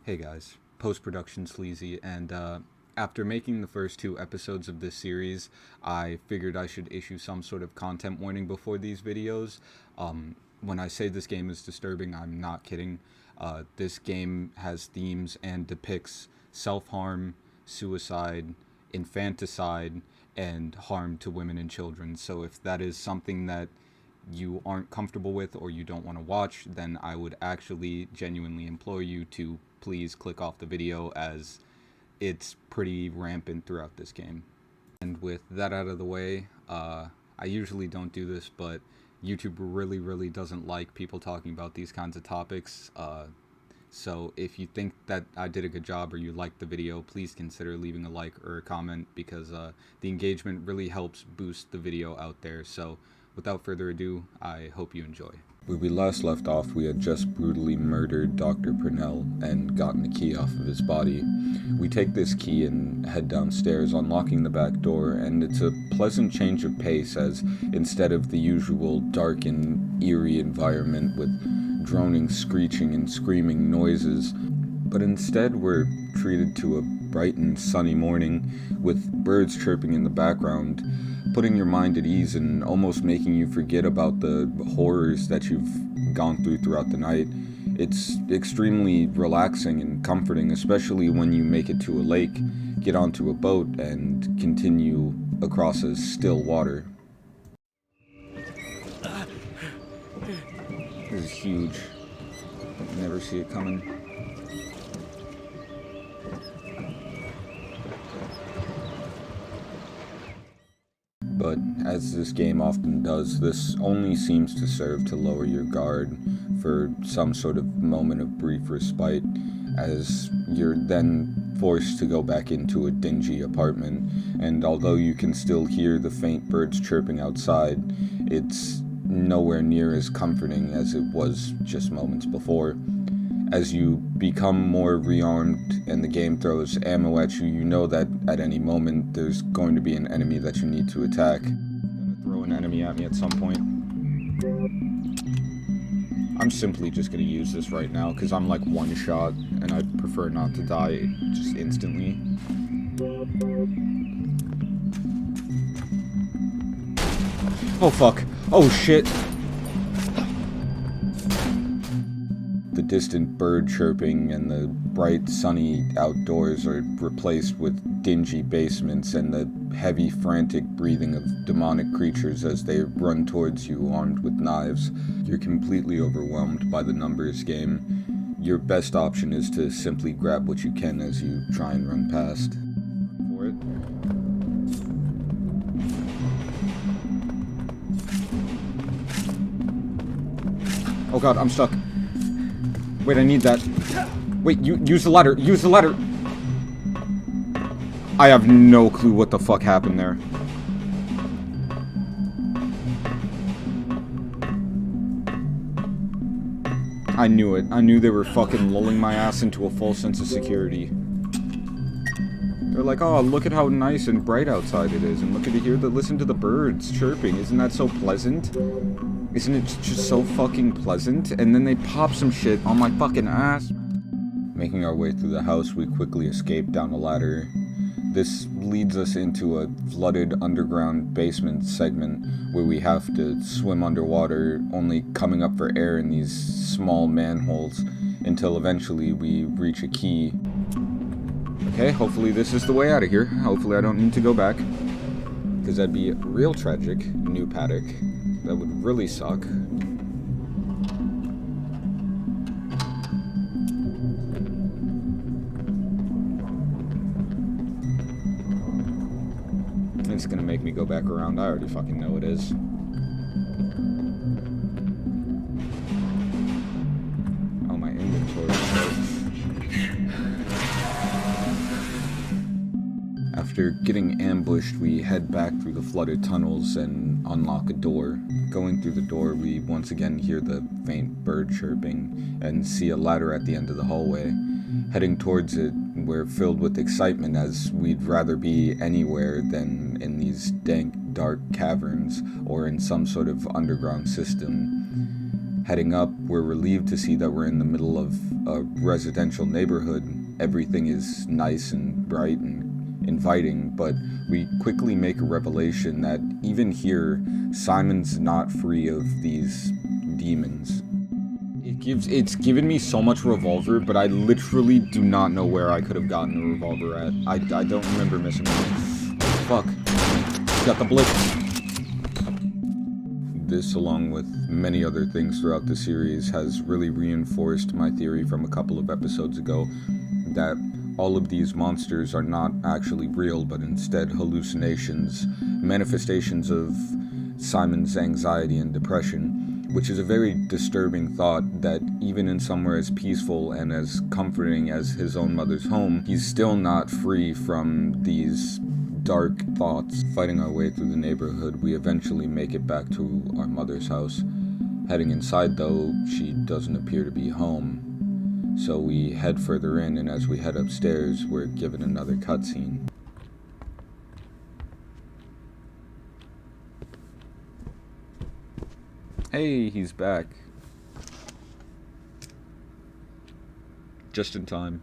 Hey guys, post-production sleazy, and after making the first two episodes of this series, I figured I should issue some sort of content warning before these videos. When I say this game is disturbing, I'm not kidding. This game has themes and depicts self-harm, suicide, infanticide, and harm to women and children. So if that is something that you aren't comfortable with or you don't want to watch, then I would actually genuinely implore you to please click off the video, as it's pretty rampant throughout this game. And with that out of the way, I usually don't do this, but YouTube really doesn't like people talking about these kinds of topics. So if you think that I did a good job or you liked the video, please consider leaving a like or a comment, because the engagement really helps boost the video out there. So without further ado, I hope you enjoy. Where we last left off, we had just brutally murdered Dr. Purnell and gotten the key off of his body. We take this key and head downstairs, unlocking the back door, and it's a pleasant change of pace, as instead of the usual dark and eerie environment with droning, screeching, and screaming noises, but instead we're treated to a bright and sunny morning with birds chirping in the background, putting your mind at ease and almost making you forget about the horrors that you've gone through throughout the night. It's extremely relaxing and comforting, especially when you make it to a lake, get onto a boat, and continue across a still water. This is huge. Never see it coming. But as this game often does, this only seems to serve to lower your guard for some sort of moment of brief respite, as you're then forced to go back into a dingy apartment, and although you can still hear the faint birds chirping outside, it's nowhere near as comforting as it was just moments before. As you become more rearmed and the game throws ammo at you, you know that at any moment there's going to be an enemy that you need to attack. It's gonna throw an enemy at me at some point. I'm simply just gonna use this right now because I'm like one shot and I'd prefer not to die just instantly. Oh fuck. Oh shit. The distant bird chirping and the bright sunny outdoors are replaced with dingy basements and the heavy frantic breathing of demonic creatures as they run towards you armed with knives. You're completely overwhelmed by the numbers game. Your best option is to simply grab what you can as you try and run past. For it. Oh god, I'm stuck. Wait, I need that. Wait, use the ladder. Use the ladder. I have no clue what the fuck happened there. I knew it. I knew they were fucking lulling my ass into a false sense of security. They're like, oh, look at how nice and bright outside it is, and listen to the birds chirping. Isn't that so pleasant? Isn't it just so fucking pleasant? And then they pop some shit on my fucking ass. Making our way through the house, we quickly escape down a ladder. This leads us into a flooded underground basement segment where we have to swim underwater, only coming up for air in these small manholes until eventually we reach a key. Okay, hopefully this is the way out of here. Hopefully I don't need to go back, because that'd be real tragic. New paddock. That would really suck. It's gonna make me go back around. I already fucking know it is. Oh, my inventory. After getting ambushed, we head back through the flooded tunnels and unlock a door. Going through the door, we once again hear the faint bird chirping and see a ladder at the end of the hallway. Heading towards it, we're filled with excitement, as we'd rather be anywhere than in these dank, dark caverns or in some sort of underground system. Heading up, we're relieved to see that we're in the middle of a residential neighborhood. Everything is nice and bright and inviting, but we quickly make a revelation that even here, Simon's not free of these demons. It's given me so much revolver, but I literally do not know where I could have gotten a revolver at. I don't remember missing one. Fuck. Got the blitz. This, along with many other things throughout the series, has really reinforced my theory from a couple of episodes ago that all of these monsters are not actually real, but instead hallucinations, manifestations of Simon's anxiety and depression, which is a very disturbing thought that even in somewhere as peaceful and as comforting as his own mother's home, he's still not free from these dark thoughts. Fighting our way through the neighborhood, we eventually make it back to our mother's house. Heading inside, though, she doesn't appear to be home. So we head further in, and as we head upstairs, we're given another cutscene. Hey, he's back. Just in time.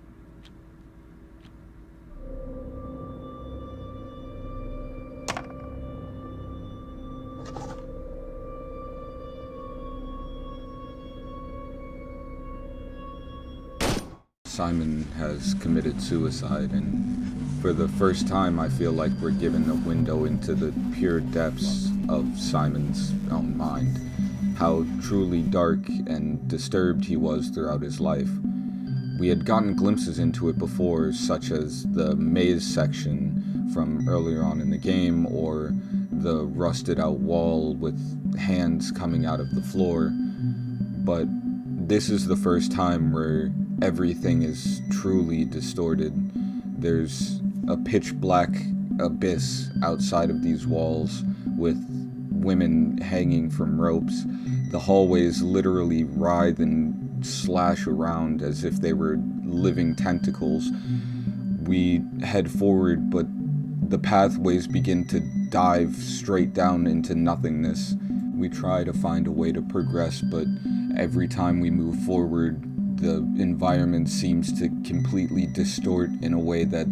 Simon has committed suicide, and for the first time I feel like we're given a window into the pure depths of Simon's own mind. How truly dark and disturbed he was throughout his life. We had gotten glimpses into it before, such as the maze section from earlier on in the game, or the rusted out wall with hands coming out of the floor. But this is the first time where everything is truly distorted. There's a pitch black abyss outside of these walls with women hanging from ropes. The hallways literally writhe and slash around as if they were living tentacles. We head forward, but the pathways begin to dive straight down into nothingness. We try to find a way to progress, but every time we move forward, the environment seems to completely distort in a way that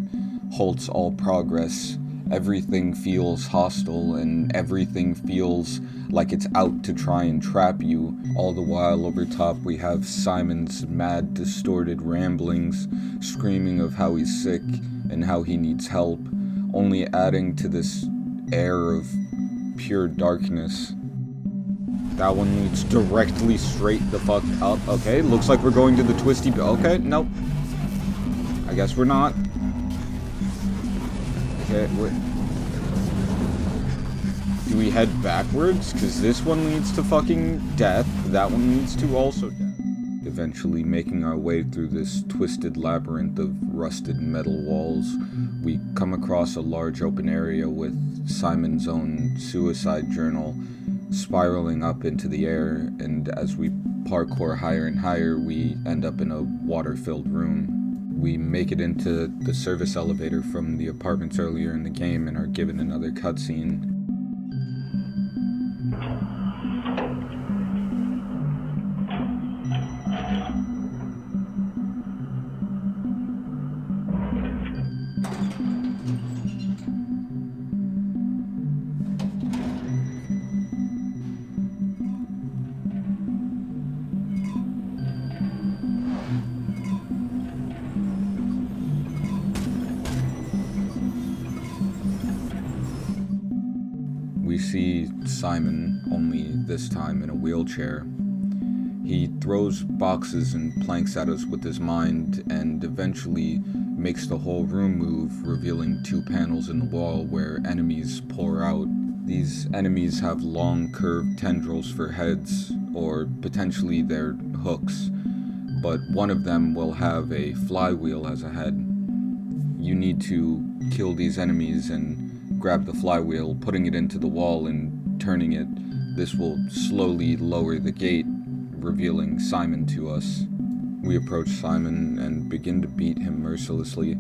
halts all progress. Everything feels hostile, and everything feels like it's out to try and trap you. All the while, over top, we have Simon's mad, distorted ramblings, screaming of how he's sick and how he needs help, only adding to this air of pure darkness. That one leads directly straight the fuck up. Okay, looks like we're going to the twisty... Okay, nope. I guess we're not. Okay, wait. Do we head backwards? Because this one leads to fucking death. That one leads to also death. Eventually making our way through this twisted labyrinth of rusted metal walls, we come across a large open area with Simon's own suicide journal spiraling up into the air, and as we parkour higher and higher, we end up in a water-filled room. We make it into the service elevator from the apartments earlier in the game and are given another cutscene. We see Simon, only this time in a wheelchair. He throws boxes and planks at us with his mind, and eventually makes the whole room move, revealing two panels in the wall where enemies pour out. These enemies have long curved tendrils for heads, or potentially they're hooks, but one of them will have a flywheel as a head. You need to kill these enemies and grab the flywheel, putting it into the wall and turning it. This will slowly lower the gate, revealing Simon to us. We approach Simon and begin to beat him mercilessly.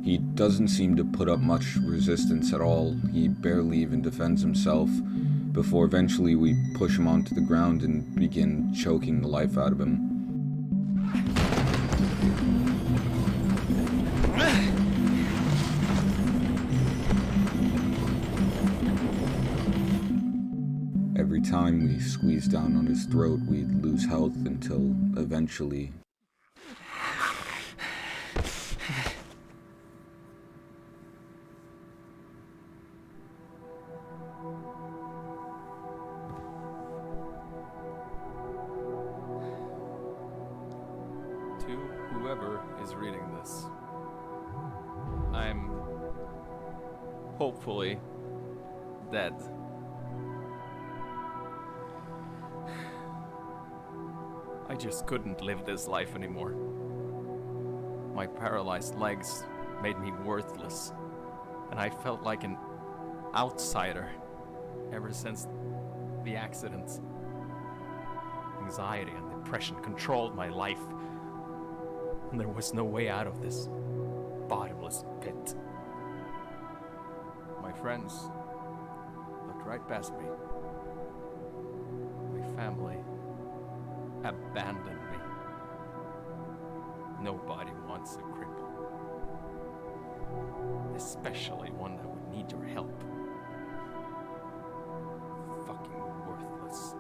He doesn't seem to put up much resistance at all. He barely even defends himself. before eventually we push him onto the ground and begin choking the life out of him. Every time we squeezed down on his throat, we'd lose health until eventually... To whoever is reading this, I'm hopefully dead. I just couldn't live this life anymore. My paralyzed legs made me worthless, and I felt like an outsider ever since the accident. Anxiety and depression controlled my life, and there was no way out of this bottomless pit. My friends looked right past me. My family abandoned me. Nobody wants a cripple, especially one that would need your help. Fucking worthless.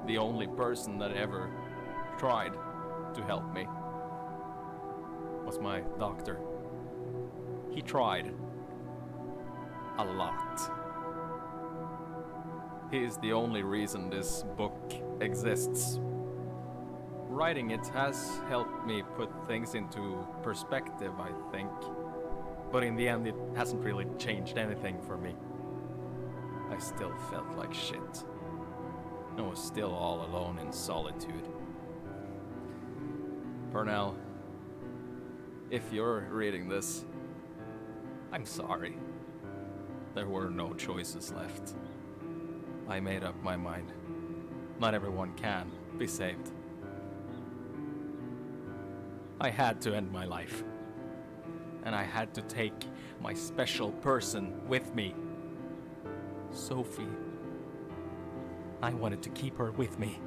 The only person that ever tried to help me was my doctor. He tried a lot. He is the only reason this book exists. Writing it has helped me put things into perspective, I think. But in the end, it hasn't really changed anything for me. I still felt like shit. I was still all alone in solitude. Pernell, if you're reading this, I'm sorry. There were no choices left. I made up my mind. Not everyone can be saved. I had to end my life. And I had to take my special person with me. Sophie. I wanted to keep her with me.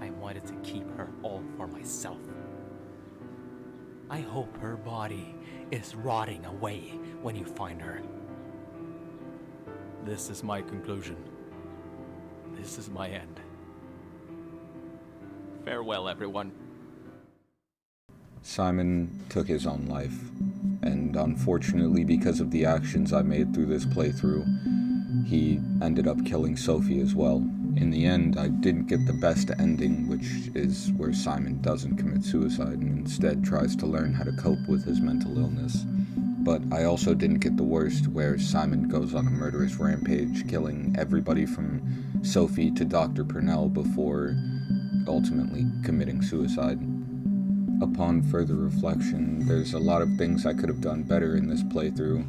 I wanted to keep her all for myself. I hope her body is rotting away when you find her. This is my conclusion. This is my end. Farewell, everyone. Simon took his own life, and unfortunately, because of the actions I made through this playthrough, he ended up killing Sophie as well. In the end, I didn't get the best ending, which is where Simon doesn't commit suicide and instead tries to learn how to cope with his mental illness. But I also didn't get the worst, where Simon goes on a murderous rampage, killing everybody from Sophie to Dr. Pernell before ultimately committing suicide. Upon further reflection, there's a lot of things I could have done better in this playthrough,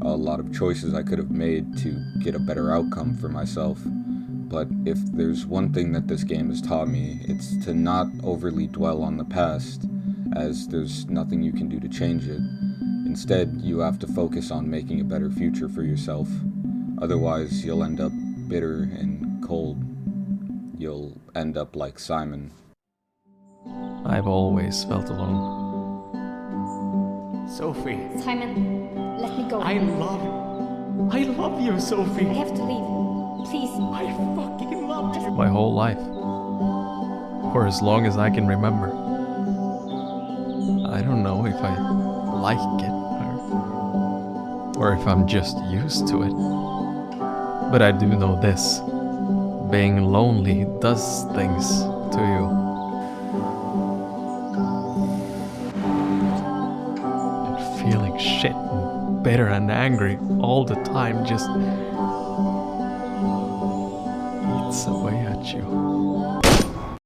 a lot of choices I could have made to get a better outcome for myself. But if there's one thing that this game has taught me, it's to not overly dwell on the past, as there's nothing you can do to change it. Instead, you have to focus on making a better future for yourself. Otherwise, you'll end up bitter and cold. You'll end up like Simon. I've always felt alone. Sophie. Simon, let me go. I love you, Sophie. I have to leave. Please. I fucking love you. My whole life. For as long as I can remember. I don't know if I like it or if I'm just used to it. But I do know this. Being lonely does things to you. And feeling shit and bitter and angry all the time just eats away at you.